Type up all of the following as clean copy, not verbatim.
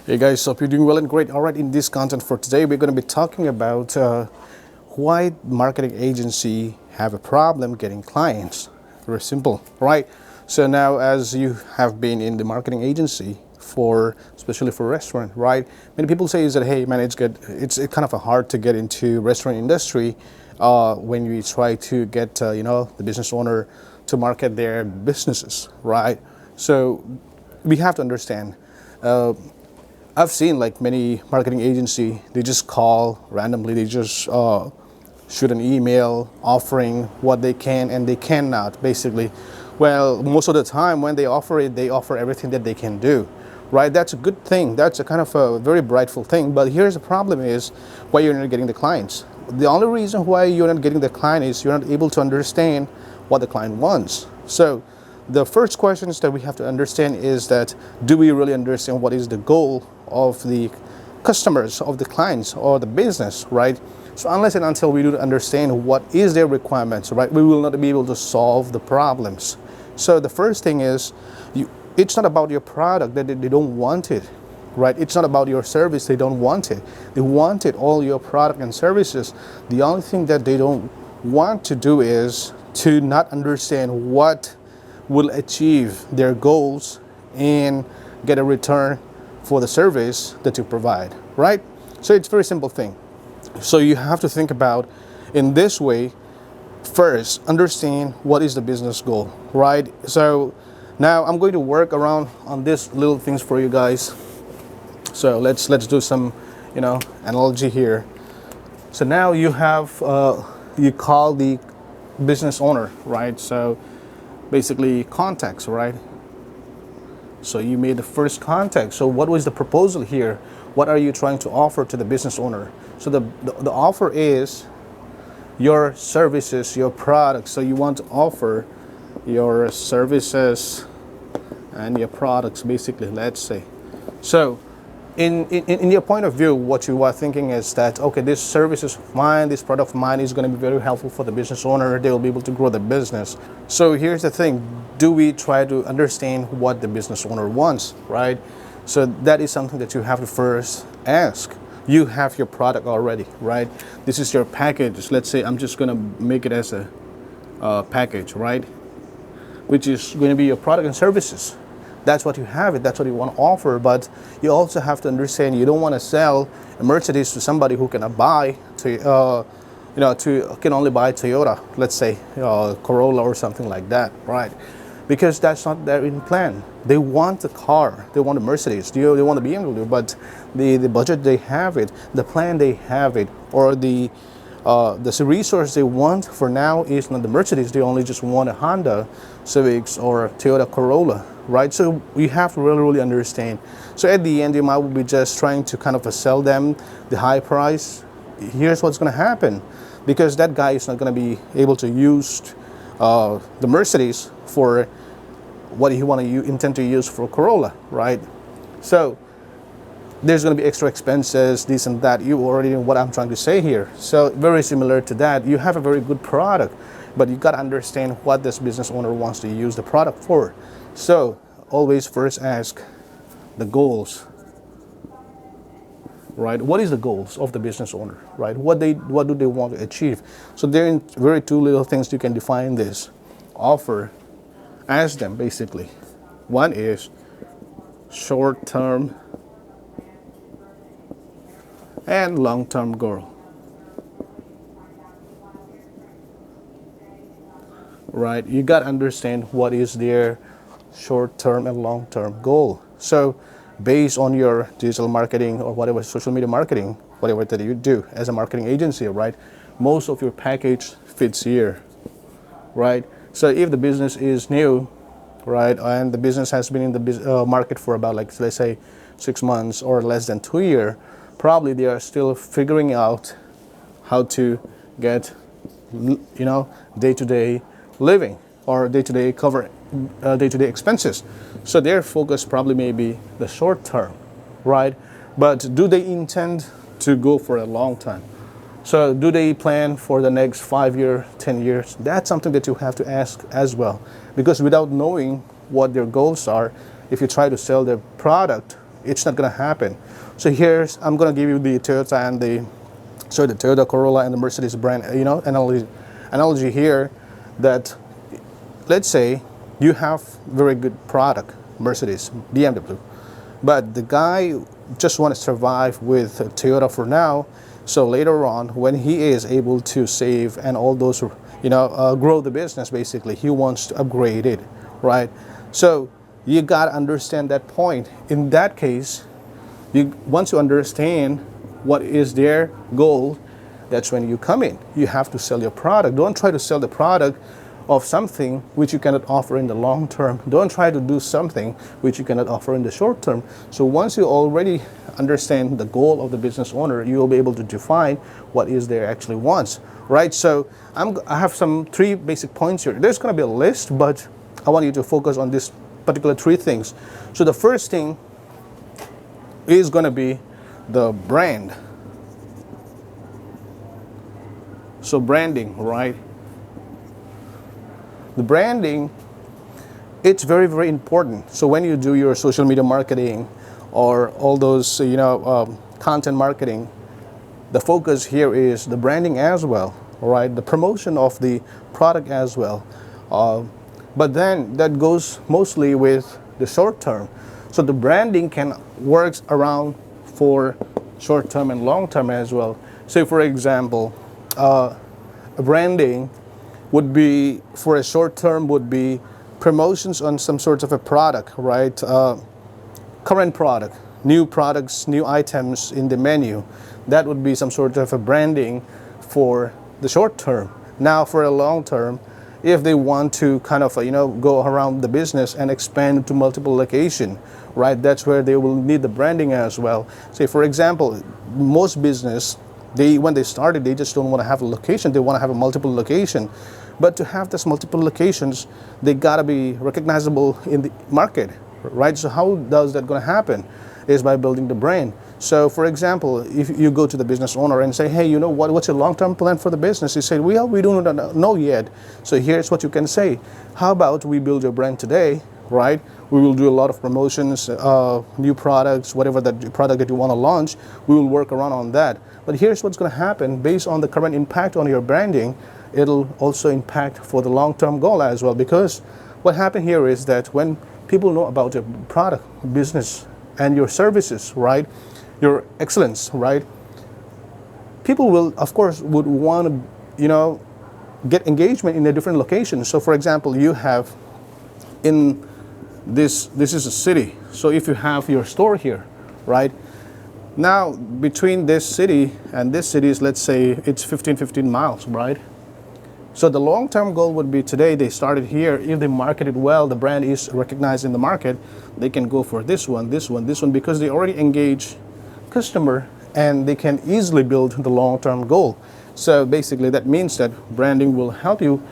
Hey guys, hope you're doing well and great. All right, in this content for today, we're going to be talking about why marketing agency have a problem getting clients. Very simple, right? So now, as you have been in the marketing agency for, especially for restaurant, right? Many people say is that, hey man, it's kind of hard to get into restaurant industry when you try to get the business owner to market their businesses, right? So we have to understand. I've seen like many marketing agency, they just call randomly, they just shoot an email offering what they can and they cannot, basically. Well, most of the time when they offer it, they offer everything that they can do, right? That's a good thing. That's a kind of a very brightful thing. But here's the problem is why you're not getting the clients. The only reason why you're not getting the client is you're not able to understand what the client wants. So the first questions that we have to understand is that, do we really understand what is the goal of the customers, of the clients, or the business, right? So unless and until we do understand what is their requirements, right, we will not be able to solve the problems. So the first thing is, it's not about your product that they don't want it, right? It's not about your service, they don't want it. They want it, all your product and services. The only thing that they don't want to do is to not understand what will achieve their goals and get a return for the service that you provide, right? So it's a very simple thing. So you have to think about in this way. First, understand what is the business goal, right? So now I'm going to work around on these little things for you guys. So let's do some analogy here. So now you have you call the business owner, right? So basically contacts, right? So you made the first contact. So what was the proposal here? What are you trying to offer to the business owner? So the offer is your services, your products. So you want to offer your services and your products, basically, let's say. So in your point of view, what you are thinking is that, okay, this service is mine, this product of mine is going to be very helpful for the business owner. They will be able to grow the business. So here's the thing. Do we try to understand what the business owner wants, right? So that is something that you have to first ask. You have your product already, right? This is your package. Let's say I'm just going to make it as a package, right? Which is going to be your product and services. That's what you have it. That's what you want to offer. But you also have to understand you don't want to sell a Mercedes to somebody who cannot buy can only buy Toyota, let's say Corolla or something like that, right? Because that's not their in plan. They want a car. They want a Mercedes. They want a BMW, but the budget they have it, the plan they have it, or the resource they want for now is not the Mercedes. They only just want a Honda Civics or a Toyota Corolla, right? So you have to really understand. So at the end, you might be just trying to kind of sell them the high price. Here's what's going to happen, because that guy is not going to be able to use the Mercedes for what he intend to use for Corolla, right? So there's going to be extra expenses, this and that. You already know what I'm trying to say here. So very similar to that. You have a very good product, but you got to understand what this business owner wants to use the product for. So always first ask the goals, right? What is the goals of the business owner, right? What do they want to achieve? So there are very two little things you can define this. Offer, ask them basically. One is short-term and long-term goal, right? You got to understand what is their short-term and long-term goal. So based on your digital marketing or whatever, social media marketing, whatever that you do as a marketing agency, right? Most of your package fits here, right? So if the business is new, right, and the business has been in the market for about, like, let's say 6 months or less than 2 years, probably they are still figuring out how to get, day-to-day living or day-to-day cover day-to-day expenses. So their focus probably may be the short term, right? But do they intend to go for a long time? So do they plan for the next 5 years, 10 years? That's something that you have to ask as well. Because without knowing what their goals are, if you try to sell their product It's not going to happen. So I'm going to give you the Toyota and the Toyota Corolla and the Mercedes brand, analogy here, that let's say you have very good product, Mercedes, BMW, but the guy just want to survive with Toyota for now. So later on, when he is able to save and all those, grow the business, basically, he wants to upgrade it, right? So you got to understand that point. In that case, once you understand what is their goal, that's when you come in. You have to sell your product. Don't try to sell the product of something which you cannot offer in the long term. Don't try to do something which you cannot offer in the short term. So once you already understand the goal of the business owner, you will be able to define what is their actually wants, right? So I have some 3 basic points here. There's going to be a list, but I want you to focus on this particular 3 things. So the first thing is going to be the brand. So branding, right? The branding, it's very, very important. So when you do your social media marketing or all those, content marketing, the focus here is the branding as well, right? The promotion of the product as well. But then that goes mostly with the short term. So the branding can work around for short term and long term as well. Say for example, branding would be, for a short term, would be promotions on some sort of a product, right? Current product, new products, new items in the menu. That would be some sort of a branding for the short term. Now for a long term, if they want to kind of go around the business and expand to multiple locations, right? That's where they will need the branding as well. Say for example, most business, when they started, they just don't want to have a location. They want to have a multiple location. But to have this multiple locations, they gotta be recognizable in the market, right? So how does that gonna happen? Is by building the brand. So for example, if you go to the business owner and say, hey, you know what's your long-term plan for the business? He said, well, we don't know yet. So here's what you can say. How about we build your brand today, right? We will do a lot of promotions, new products, whatever that product that you want to launch, we will work around on that. But here's what's going to happen based on the current impact on your branding. It'll also impact for the long-term goal as well, because what happened here is that when people know about your product, business, and your services, right, your excellence, right, people will, of course, would want to, get engagement in a different location. So for example, you have in this is a city. So if you have your store here, right, now between this city and this city is, let's say it's 15 miles, right? So the long-term goal would be today they started here. If they market it well, the brand is recognized in the market, they can go for this one, because they already engage customer and they can easily build the long-term goal. So basically that means that branding will help you,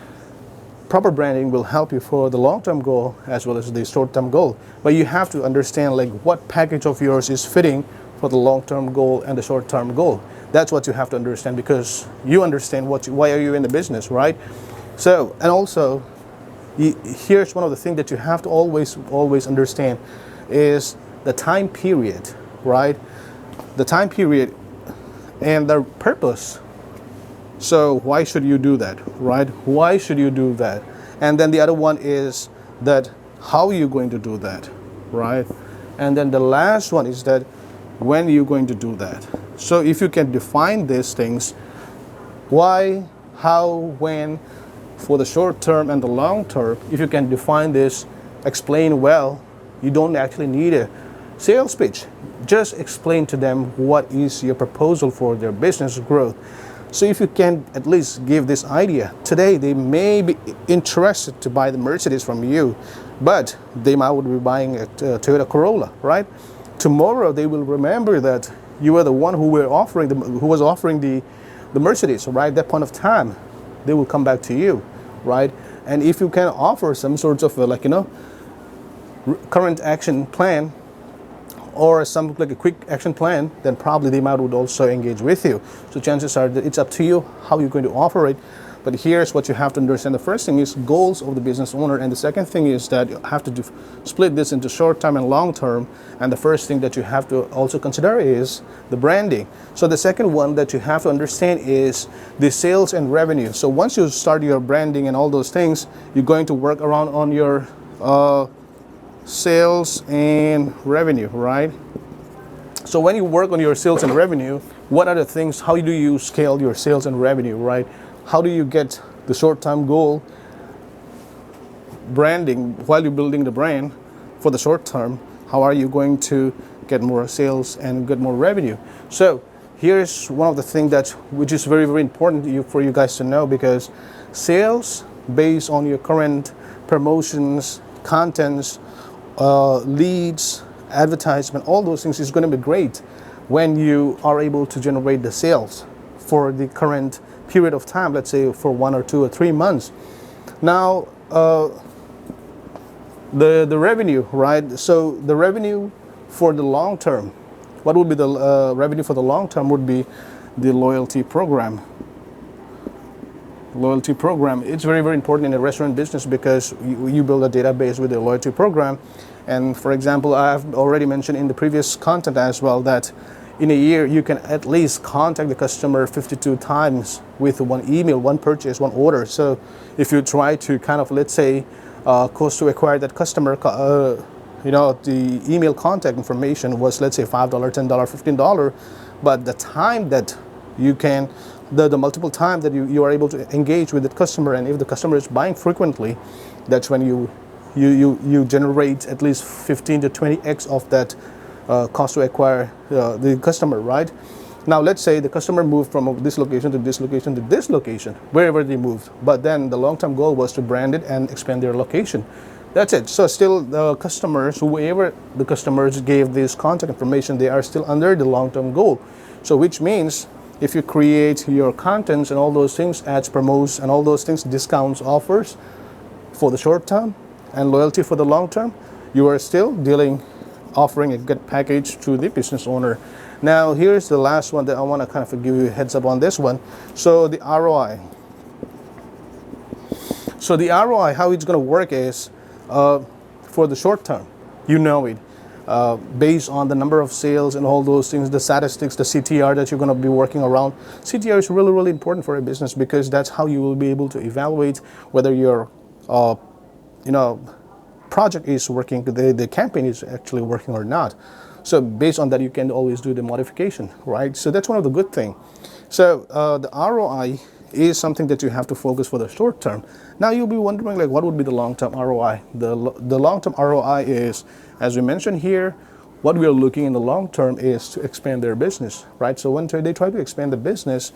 proper branding will help you for the long-term goal as well as the short-term goal. But you have to understand like what package of yours is fitting for the long-term goal and the short-term goal. That's what you have to understand, because you understand why are you in the business, right? So, and also, here's one of the things that you have to always understand is the time period, right? The time period and the purpose. So why should you do that, right? Why should you do that? And then the other one is that how are you going to do that, right? And then the last one is that when you're going to do that. So if you can define these things, why, how, when, for the short term and the long term, if you can define this, explain well, you don't actually need a sales pitch. Just explain to them what is your proposal for their business growth. So if you can at least give this idea, today they may be interested to buy the Mercedes from you, but they might be buying a Toyota Corolla, right? Tomorrow they will remember that you were the one who was offering the Mercedes, right? At that point of time, they will come back to you, right? And if you can offer some sort of current action plan or some like a quick action plan, then probably they might would also engage with you. So chances are that it's up to you how you're going to offer it. But here's what you have to understand. The first thing is goals of the business owner, and the second thing is that you have to split this into short term and long term. And the first thing that you have to also consider is the branding. So the second one that you have to understand is the sales and revenue. So once you start your branding and all those things, you're going to work around on your sales and revenue, right? So when you work on your sales and revenue, what are the things, how do you scale your sales and revenue, right? How do you get the short-term goal branding while you're building the brand for the short term? How are you going to get more sales and get more revenue? So here's one of the things that, which is very, very important for you guys to know, because sales based on your current promotions, contents, leads, advertisement, all those things is going to be great when you are able to generate the sales for the current period of time, let's say for 1 or 2 or 3 months. Now, the revenue, right? So the revenue for the long term, what would be the revenue for the long term would be the loyalty program. Loyalty program, it's very, very important in the restaurant business, because you build a database with the loyalty program. And for example, I've already mentioned in the previous content as well that in a year you can at least contact the customer 52 times with one email, one purchase, one order. So if you try to kind of, let's say, cost to acquire that customer, the email contact information was, let's say, $5, $10, $15, but the time that you can, the multiple times that you are able to engage with the customer, and if the customer is buying frequently, that's when you generate at least 15 to 20x of that cost to acquire the customer, right? Now let's say the customer moved from this location to this location to this location, wherever they moved, but then the long-term goal was to brand it and expand their location. That's it. So still the customers, whoever the customers gave this contact information, they are still under the long-term goal. So which means if you create your contents and all those things, ads, promotes, and all those things, discounts, offers for the short term and loyalty for the long term, you are still offering a good package to the business owner. Now here's the last one that I want to kind of give you a heads up on this one. So the ROI. So the ROI, how it's going to work is for the short term, you know it. Based on the number of sales and all those things, the statistics, the CTR that you're going to be working around. CTR is really, really important for a business, because that's how you will be able to evaluate whether your project is working, the campaign is actually working or not. So based on that, you can always do the modification, right? So that's one of the good things. So the ROI is something that you have to focus for the short term. Now you'll be wondering, like, what would be the long-term ROI? The long-term ROI is, as we mentioned here, what we are looking in the long term is to expand their business, right? So when they try to expand the business,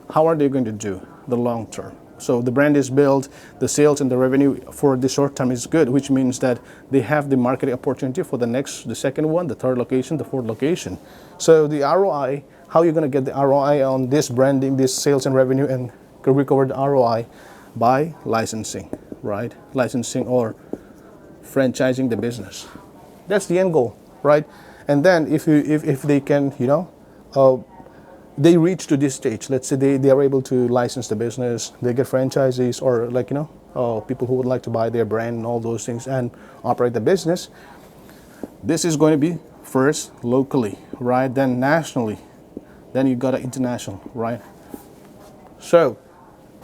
how are they going to do the long term? So the brand is built, the sales and the revenue for the short term is good, which means that they have the marketing opportunity for the second one, the third location, the fourth location. So the ROI, how you're going to get the ROI on this branding, this sales and revenue, and recover the ROI by licensing, right? Licensing or franchising the business. That's the end goal, right? And then if they can, they reach to this stage, let's say they are able to license the business, they get franchisees, or people who would like to buy their brand and all those things and operate the business. This is going to be first locally, right? Then nationally, then you got an international, right? So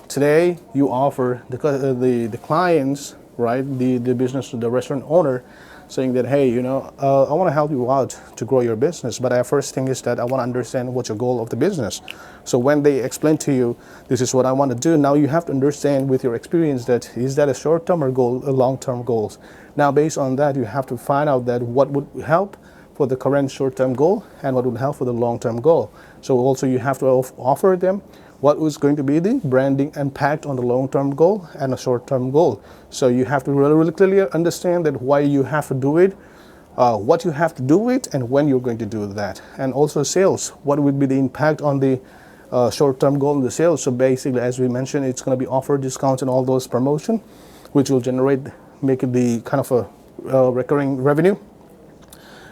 today you offer the clients, right, the business, the restaurant owner, saying that, hey, I want to help you out to grow your business, but our first thing is that I want to understand what's your goal of the business. So when they explain to you, this is what I want to do, now you have to understand with your experience that is that a short-term or a long-term goals. Now based on that, you have to find out that what would help for the current short-term goal and what would help for the long-term goal. So also you have to offer them what was going to be the branding impact on the long-term goal and a short-term goal. So you have to really, really clearly understand that why you have to do it, what you have to do it, and when you're going to do that. And also sales, what would be the impact on the short-term goal in the sales. So basically, as we mentioned, it's going to be offer discounts and all those promotion, which will make it the kind of a recurring revenue.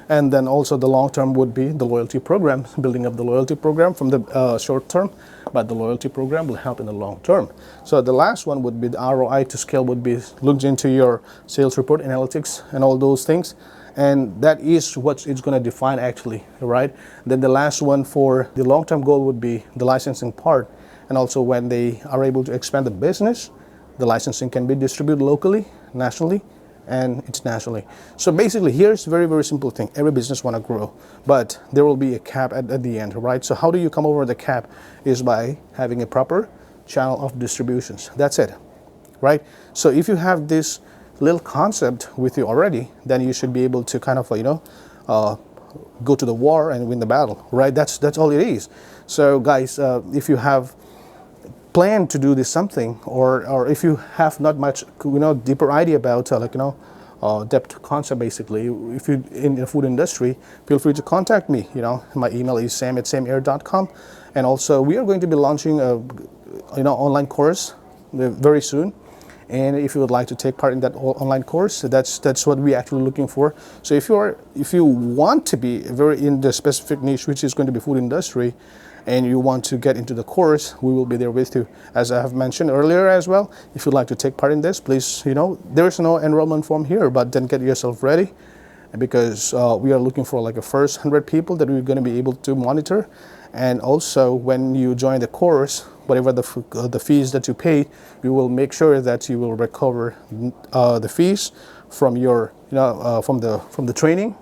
And then also the long term would be the loyalty program, building up the loyalty program from the short term but the loyalty program will help in the long term. So the last one would be the ROI to scale would be looked into your sales report analytics and all those things. And that is what it's going to define actually, right? Then the last one for the long-term goal would be the licensing part. And also when they are able to expand the business, the licensing can be distributed locally, nationally, and internationally. So basically here's a very, very simple thing. Every business want to grow, but there will be a cap at the end, right? So how do you come over the cap is by having a proper channel of distributions. That's it, right? So if you have this little concept with you already, then you should be able to kind of go to the war and win the battle, right? That's all it is. So guys, if you have plan to do this something, or if you have not much deeper idea about depth concept, basically, if you in the food industry, feel free to contact me. My email is sam@samheir.com, and also we are going to be launching a online course very soon. And if you would like to take part in that online course, that's what we're actually looking for. So if you want to be very in the specific niche, which is going to be food industry, and you want to get into the course, we will be there with you. As I have mentioned earlier as well, if you'd like to take part in this, please, there is no enrollment form here, but then get yourself ready, because we are looking for like a first 100 people that we're going to be able to monitor. And also when you join the course, whatever the fees that you pay, we will make sure that you will recover the fees from your from the training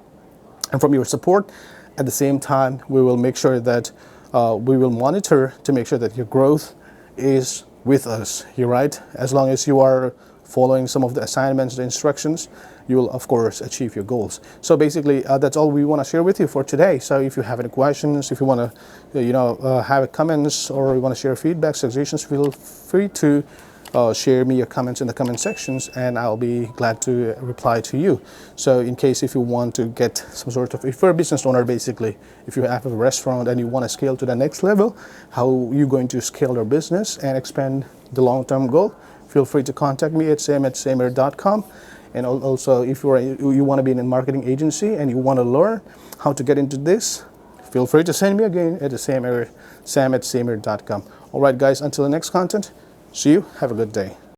and from your support. At the same time, we will make sure that we will monitor to make sure that your growth is with us. You're right. As long as you are following some of the assignments, the instructions, you will of course achieve your goals. So basically, that's all we want to share with you for today. So if you have any questions, if you want to, have comments, or you want to share feedback, suggestions, feel free to share me your comments in the comment sections, and I'll be glad to reply to you. So in case if you want to get some sort of, if you're a business owner, basically, if you have a restaurant and you want to scale to the next level, how you're going to scale your business and expand the long-term goal, feel free to contact me at sam@samheir.com. And also, if you want to be in a marketing agency and you want to learn how to get into this, feel free to send me again at sam@samheir.com. All right, guys, until the next content, see you. Have a good day.